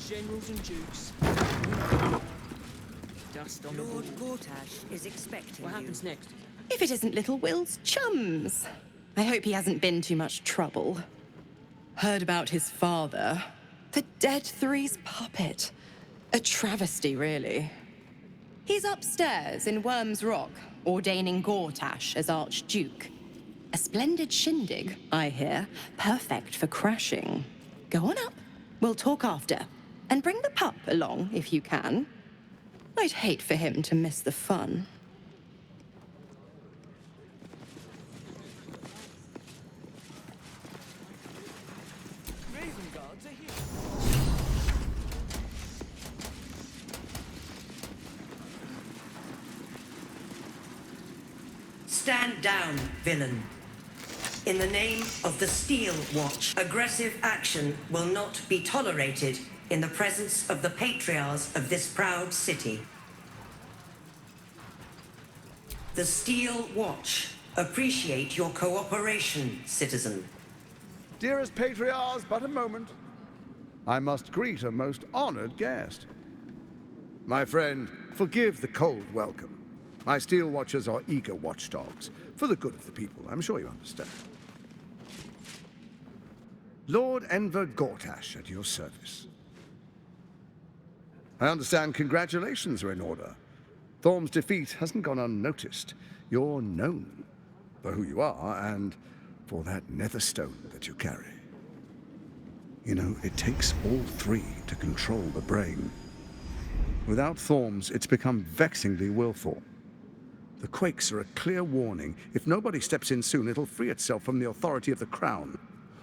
Generals and dukes. Dust on Lord the board. Gortash is expecting What happens you. next? If it isn't little Will's chums. I hope he hasn't been too much trouble. Heard about his father. The Dead Three's puppet. A travesty, really. He's upstairs in Worm's Rock, ordaining Gortash as Archduke. A splendid shindig, I hear. Perfect for crashing. Go on up. We'll talk after. And bring the pup along, if you can. I'd hate for him to miss the fun. Raven guards are here. Stand down, villain. In the name of the Steel Watch, aggressive action will not be tolerated in the presence of the patriarchs of this proud city. The Steel Watch appreciate your cooperation, citizen. Dearest patriarchs, but a moment. I must greet a most honored guest. My friend, forgive the cold welcome. My Steel Watchers are eager watchdogs, for the good of the people, I'm sure you understand. Lord Enver Gortash at your service. I understand congratulations are in order. Thorm's defeat hasn't gone unnoticed. You're known for who you are and for that netherstone that you carry. You know, it takes all three to control the brain. Without Thorm's, it's become vexingly willful. The quakes are a clear warning. If nobody steps in soon, it'll free itself from the authority of the crown.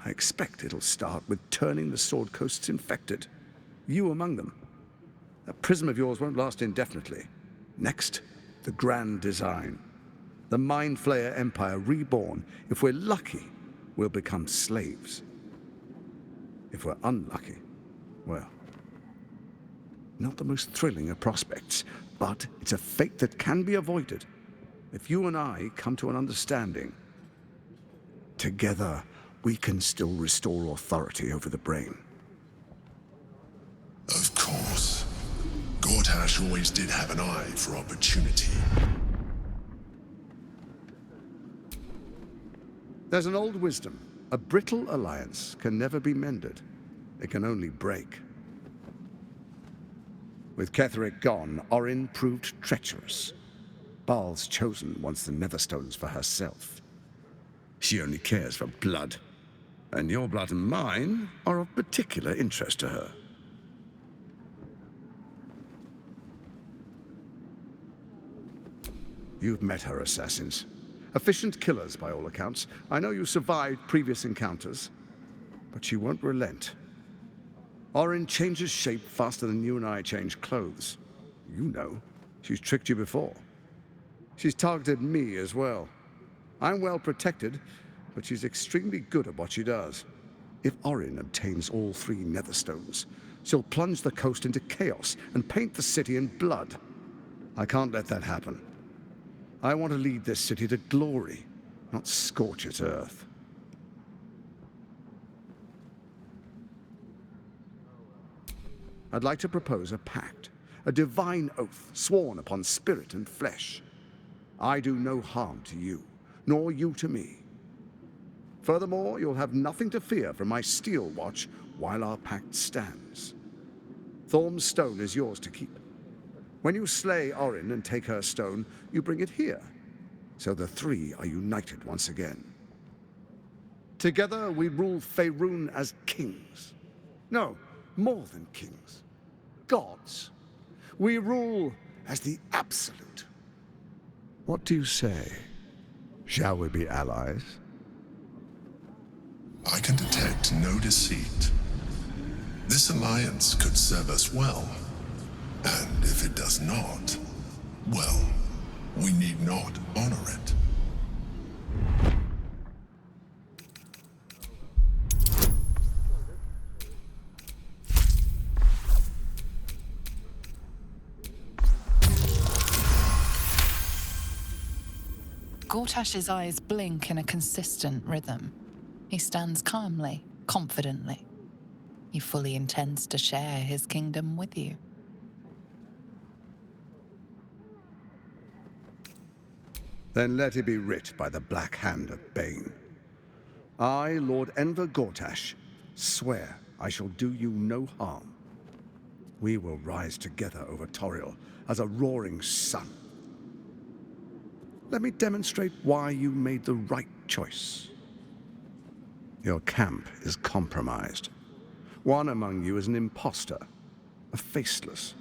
I expect it'll start with turning the Sword Coasts infected. You among them. That prism of yours won't last indefinitely. Next, the grand design. The Mind Flayer Empire reborn. If we're lucky, we'll become slaves. If we're unlucky, well, not the most thrilling of prospects, but it's a fate that can be avoided if you and I come to an understanding. Together, we can still restore authority over the brain. Of course. Gortash always did have an eye for opportunity. There's an old wisdom. A brittle alliance can never be mended. It can only break. With Ketheric gone, Orin proved treacherous. Baal's chosen wants the Netherstones for herself. She only cares for blood. And your blood and mine are of particular interest to her. You've met her assassins. Efficient killers, by all accounts. I know you survived previous encounters, but she won't relent. Orin changes shape faster than you and I change clothes. You know, she's tricked you before. She's targeted me as well. I'm well protected, but she's extremely good at what she does. If Orin obtains all three Netherstones, she'll plunge the coast into chaos and paint the city in blood. I can't let that happen. I want to lead this city to glory, not scorch its earth. I'd like to propose a pact, a divine oath sworn upon spirit and flesh. I do no harm to you, nor you to me. Furthermore, you'll have nothing to fear from my Steel Watch while our pact stands. Thorm's stone is yours to keep. When you slay Orin and take her stone, you bring it here, so the three are united once again. Together we rule Faerun as kings. No, more than kings. Gods. We rule as the absolute. What do you say? Shall we be allies? I can detect no deceit. This alliance could serve us well. And if it does not, well, we need not honor it. Gortash's eyes blink in a consistent rhythm. He stands calmly, confidently. He fully intends to share his kingdom with you. Then let it be writ by the black hand of Bane. I, Lord Enver Gortash, swear I shall do you no harm. We will rise together over Toriel as a roaring sun. Let me demonstrate why you made the right choice. Your camp is compromised. One among you is an imposter, a faceless.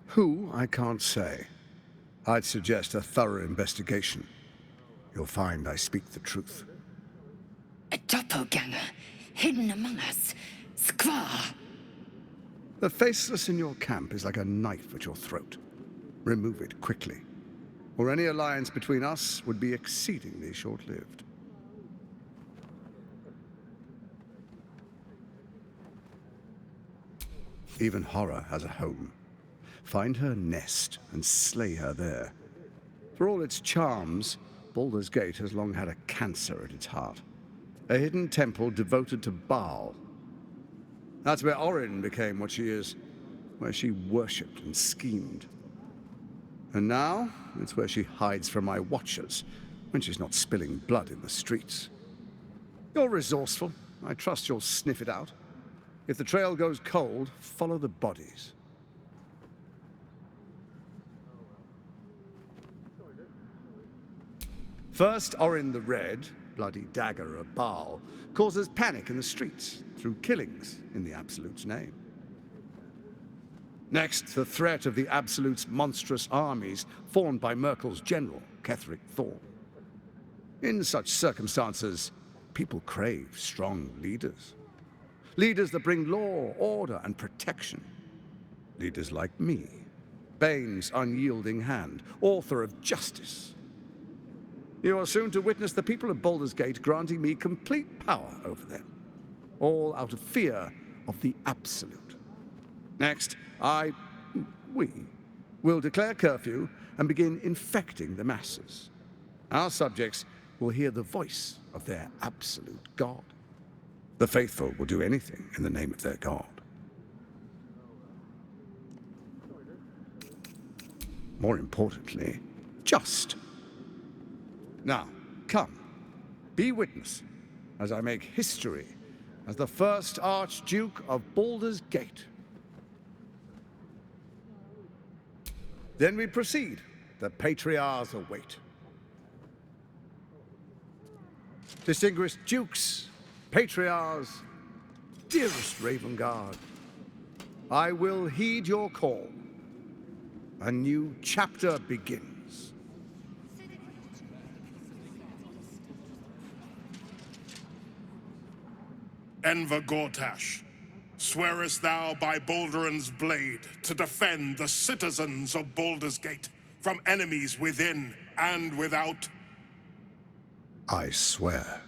Who, I can't say. I'd suggest a thorough investigation. You'll find I speak the truth. A doppelganger, hidden among us. Squaw! The faceless in your camp is like a knife at your throat. Remove it quickly, or any alliance between us would be exceedingly short-lived. Even horror has a home. Find her nest and slay her there. For all its charms, Baldur's Gate has long had a cancer at its heart. A hidden temple devoted to Baal. That's where Orin became what she is, where she worshipped and schemed. And now, it's where she hides from my watchers, when she's not spilling blood in the streets. You're resourceful. I trust you'll sniff it out. If the trail goes cold, follow the bodies. First, Orin the Red, bloody dagger of Baal, causes panic in the streets through killings in the Absolute's name. Next, the threat of the Absolute's monstrous armies formed by Merkel's general, Ketheric Thorn. In such circumstances, people crave strong leaders. Leaders that bring law, order, and protection. Leaders like me, Bane's unyielding hand, author of justice. You are soon to witness the people of Baldur's Gate granting me complete power over them, all out of fear of the Absolute. Next, we will declare curfew and begin infecting the masses. Our subjects will hear the voice of their absolute God. The faithful will do anything in the name of their God. More importantly, just. Now, come, be witness as I make history as the first Archduke of Baldur's Gate. Then we proceed. The Patriarchs await. Distinguished Dukes, Patriarchs, dearest Ravengard, I will heed your call. A new chapter begins. Enver Gortash, swearest thou by Balduran's blade to defend the citizens of Baldur's Gate from enemies within and without? I swear.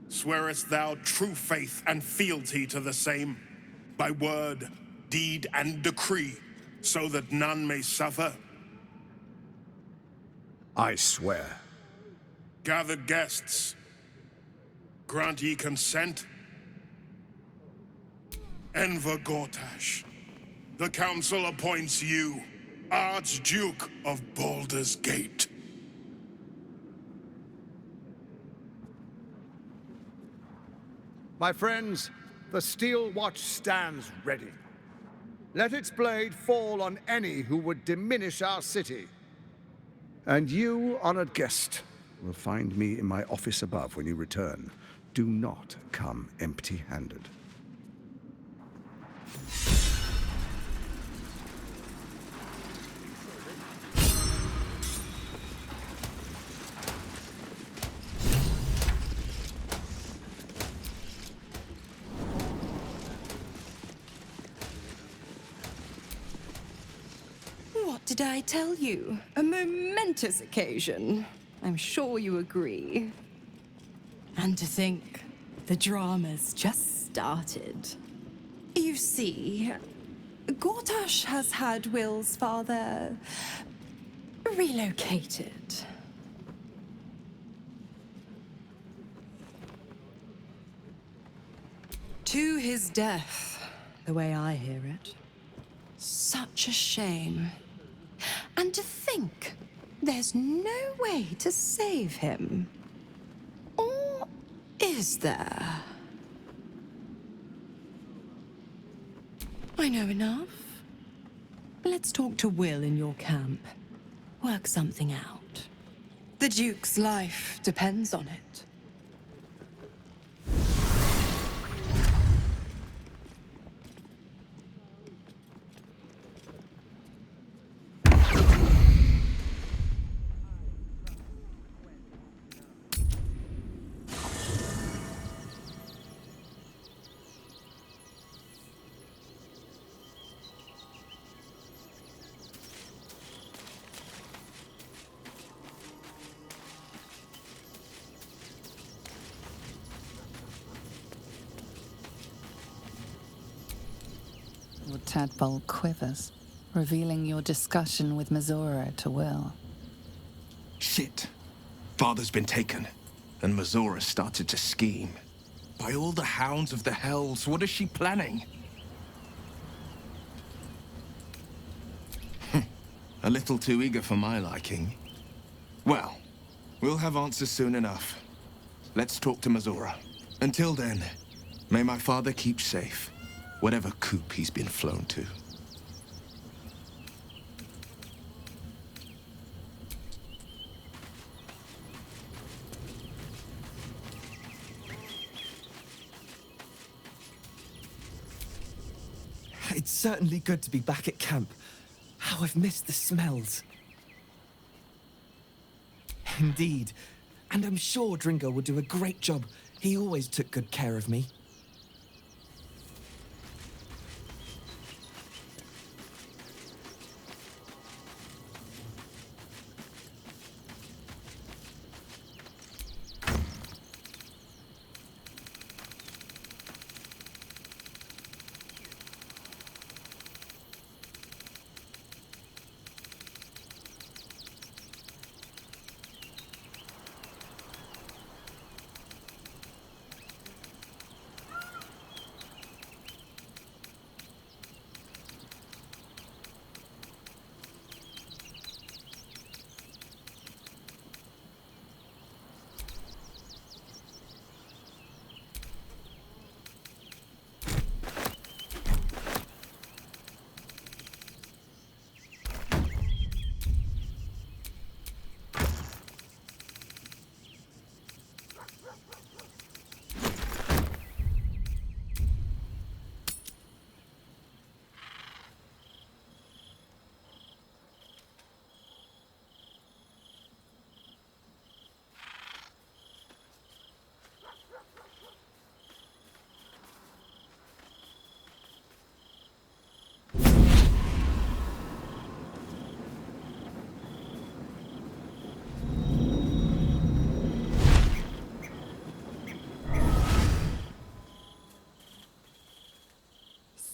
Swearest thou true faith and fealty to the same, by word, deed, and decree, so that none may suffer? I swear. Gathered guests, grant ye consent? Enver Gortash, the Council appoints you Archduke of Baldur's Gate. My friends, the Steel Watch stands ready. Let its blade fall on any who would diminish our city. And you, honored guest, will find me in my office above when you return. Do not come empty-handed. What did I tell you? A momentous occasion. I'm sure you agree. And to think, the drama's just started. You see, Gortash has had Will's father relocated. To his death, the way I hear it. Such a shame. And to think there's no way to save him. Or is there? I know enough. Let's talk to Will in your camp. Work something out. The Duke's life depends on it. Your tadpole quivers, revealing your discussion with Mazora to Will. Shit. Father's been taken, and Mazora started to scheme. By all the hounds of the hells, what is she planning? A little too eager for my liking. Well, we'll have answers soon enough. Let's talk to Mazora. Until then, may my father keep safe, whatever coop he's been flown to. It's certainly good to be back at camp. How I've missed the smells. Indeed. And I'm sure Dringo will do a great job. He always took good care of me.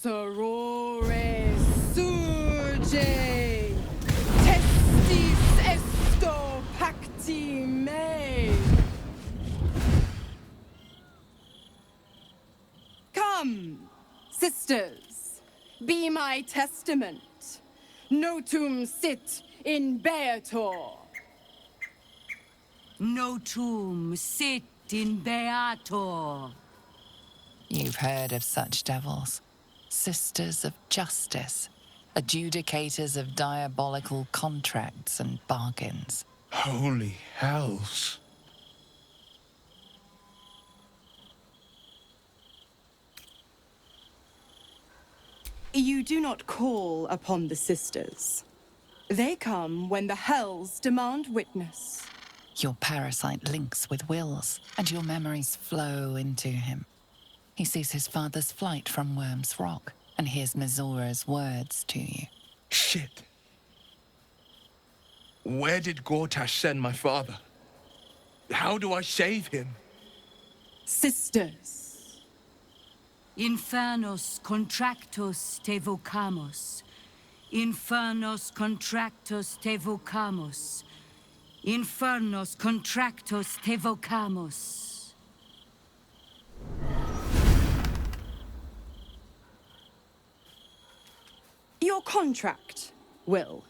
Sorore surge, testis esto pacti me. Come, sisters, be my testament. Notum sit in beator. Notum sit in beator. You've heard of such devils. Sisters of justice, adjudicators of diabolical contracts and bargains. Holy hells. You do not call upon the sisters. They come when the hells demand witness. Your parasite links with Will's, and your memories flow into him. He sees his father's flight from Worm's Rock, and hears Mazora's words to you. Shit. Where did Gortash send my father? How do I save him? Sisters. Infernos contractos te vocamus. Infernos contractos te vocamus. Infernos contractos te vocamus. Your contract, Will.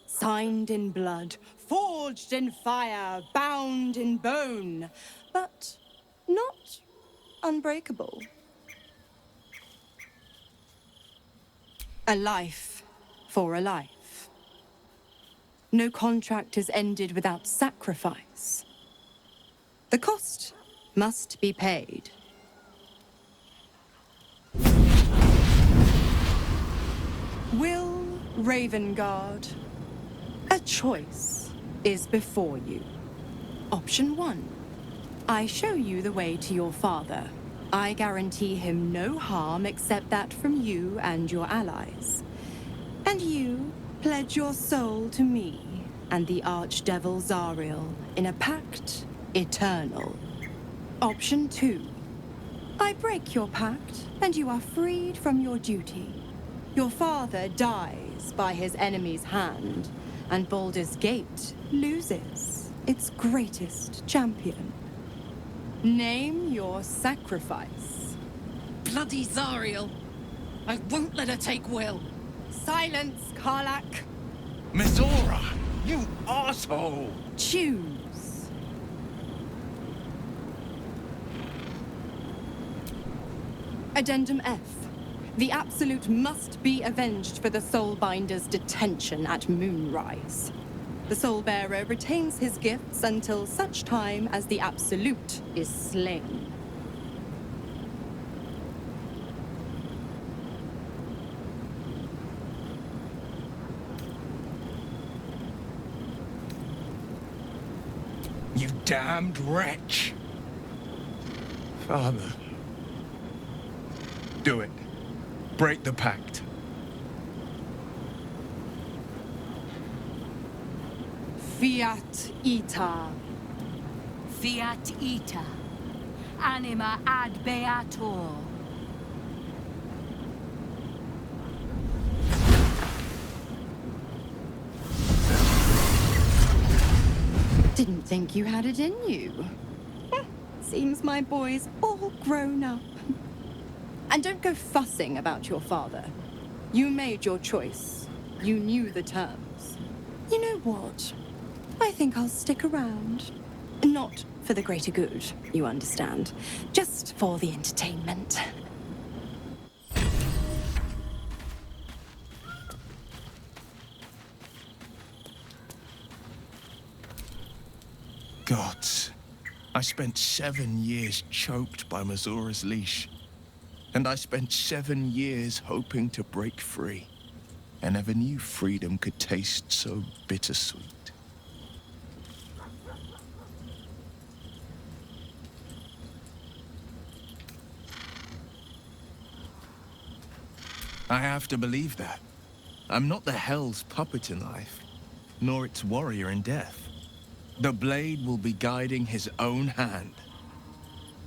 Signed in blood, forged in fire, bound in bone, but not unbreakable. A life for a life. No contract is ended without sacrifice. The cost must be paid. Will Ravengard, a choice is before you. Option 1. I show you the way to your father. I guarantee him no harm except that from you and your allies. And you pledge your soul to me and the Archdevil Zariel in a pact eternal. Option 2. I break your pact and you are freed from your duty. Your father dies by his enemy's hand, and Baldur's Gate loses its greatest champion. Name your sacrifice. Bloody Zariel! I won't let her take Will. Silence, Karlak. Mizora! You asshole! Choose. Addendum F. The Absolute must be avenged for the Soulbinder's detention at Moonrise. The Soulbearer retains his gifts until such time as the Absolute is slain. You damned wretch! Father. Do it. Break the pact. Fiat Ita. Fiat ita. Anima ad beator. Didn't think you had it in you. Seems my boy's all grown up. And don't go fussing about your father. You made your choice. You knew the terms. You know what? I think I'll stick around. Not for the greater good, you understand. Just for the entertainment. Gods. I spent 7 years choked by Mazora's leash. And I spent 7 years hoping to break free. I never knew freedom could taste so bittersweet. I have to believe that. I'm not the Hell's puppet in life, nor its warrior in death. The blade will be guiding his own hand.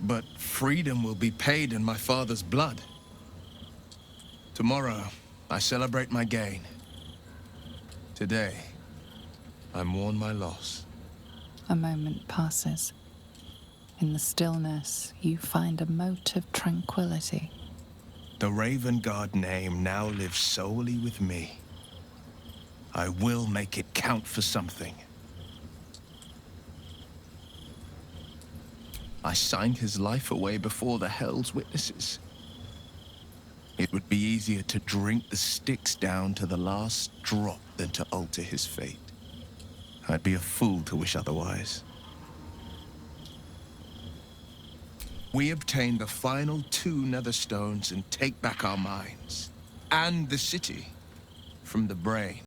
But freedom will be paid in my father's blood. Tomorrow, I celebrate my gain. Today, I mourn my loss. A moment passes. In the stillness, you find a mote of tranquility. The Ravengard name now lives solely with me. I will make it count for something. I signed his life away before the Hell's witnesses. It would be easier to drink the Styx down to the last drop than to alter his fate. I'd be a fool to wish otherwise. We obtain the final 2 Netherstones and take back our minds. And the city from the brain.